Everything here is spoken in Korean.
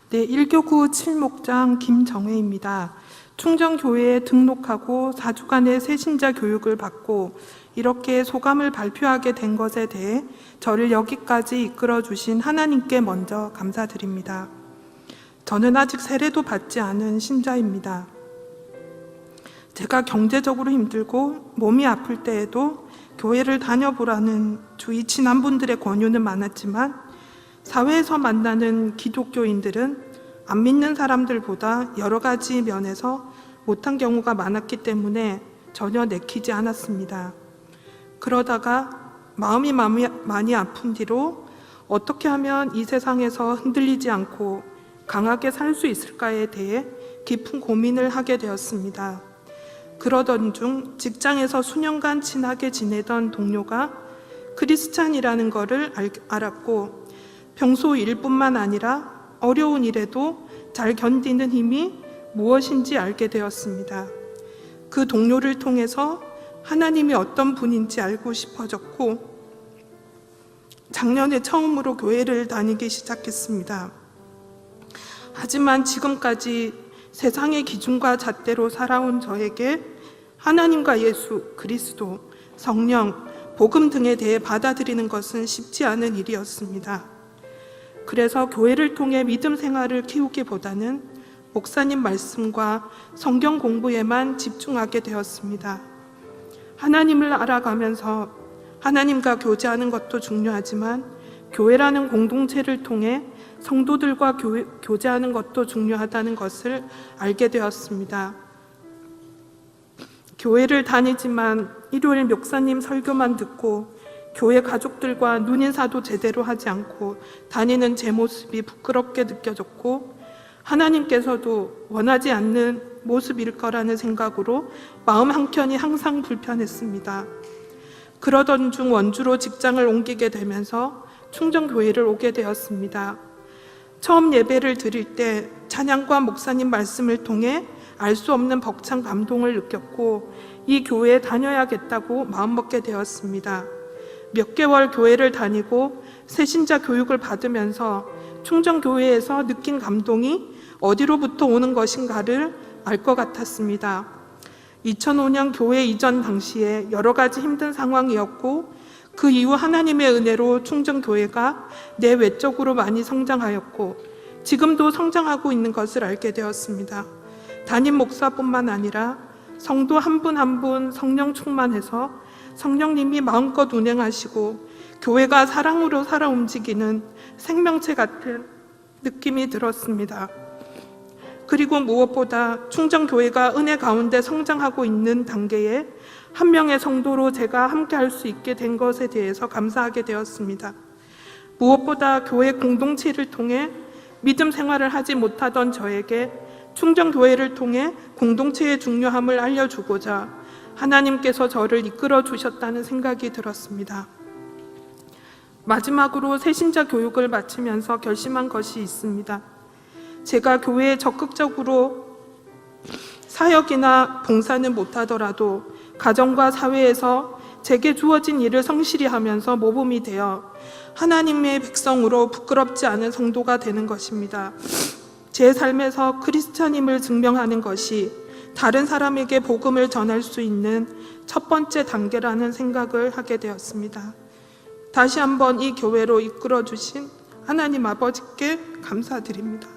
네, 1교구 7목장 김정혜입니다. 충정교회에 등록하고 4주간의 새신자 교육을 받고 이렇게 소감을 발표하게 된 것에 대해 저를 여기까지 이끌어 주신 하나님께 먼저 감사드립니다. 저는 아직 세례도 받지 않은 신자입니다. 제가 경제적으로 힘들고 몸이 아플 때에도 교회를 다녀보라는 주위 친한분들의 권유는 많았지만 사회에서 만나는 기독교인들은 안 믿는 사람들보다 여러 가지 면에서 못한 경우가 많았기 때문에 전혀 내키지 않았습니다. 그러다가 마음이 많이 아픈 뒤로 어떻게 하면 이 세상에서 흔들리지 않고 강하게 살 수 있을까에 대해 깊은 고민을 하게 되었습니다. 그러던 중 직장에서 수년간 친하게 지내던 동료가 크리스찬이라는 것을 알았고 평소 일뿐만 아니라 어려운 일에도 잘 견디는 힘이 무엇인지 알게 되었습니다. 그 동료를 통해서 하나님이 어떤 분인지 알고 싶어졌고 작년에 처음으로 교회를 다니기 시작했습니다. 하지만 지금까지 세상의 기준과 잣대로 살아온 저에게 하나님과 예수, 그리스도, 성령, 복음 등에 대해 받아들이는 것은 쉽지 않은 일이었습니다. 그래서 교회를 통해 믿음 생활을 키우기보다는 목사님 말씀과 성경 공부에만 집중하게 되었습니다. 하나님을 알아가면서 하나님과 교제하는 것도 중요하지만 교회라는 공동체를 통해 성도들과 교제하는 것도 중요하다는 것을 알게 되었습니다. 교회를 다니지만 일요일 목사님 설교만 듣고 교회 가족들과 눈인사도 제대로 하지 않고 다니는 제 모습이 부끄럽게 느껴졌고 하나님께서도 원하지 않는 모습일 거라는 생각으로 마음 한켠이 항상 불편했습니다. 그러던 중 원주로 직장을 옮기게 되면서 충정교회를 오게 되었습니다. 처음 예배를 드릴 때 찬양과 목사님 말씀을 통해 알 수 없는 벅찬 감동을 느꼈고 이 교회에 다녀야겠다고 마음먹게 되었습니다. 몇 개월 교회를 다니고 새신자 교육을 받으면서 충정교회에서 느낀 감동이 어디로부터 오는 것인가를 알 것 같았습니다. 2005년 교회 이전 당시에 여러 가지 힘든 상황이었고 그 이후 하나님의 은혜로 충정교회가 내외적으로 많이 성장하였고 지금도 성장하고 있는 것을 알게 되었습니다. 담임 목사뿐만 아니라 성도 한 분 한 분 성령 충만해서 성령님이 마음껏 운행하시고 교회가 사랑으로 살아 움직이는 생명체 같은 느낌이 들었습니다. 그리고 무엇보다 충정교회가 은혜 가운데 성장하고 있는 단계에 한 명의 성도로 제가 함께 할 수 있게 된 것에 대해서 감사하게 되었습니다. 무엇보다 교회 공동체를 통해 믿음 생활을 하지 못하던 저에게 충정교회를 통해 공동체의 중요함을 알려주고자 하나님께서 저를 이끌어 주셨다는 생각이 들었습니다. 마지막으로 새신자 교육을 마치면서 결심한 것이 있습니다. 제가 교회에 적극적으로 사역이나 봉사는 못하더라도 가정과 사회에서 제게 주어진 일을 성실히 하면서 모범이 되어 하나님의 백성으로 부끄럽지 않은 성도가 되는 것입니다. 제 삶에서 크리스찬임을 증명하는 것이 다른 사람에게 복음을 전할 수 있는 첫 번째 단계라는 생각을 하게 되었습니다. 다시 한번 이 교회로 이끌어 주신 하나님 아버지께 감사드립니다.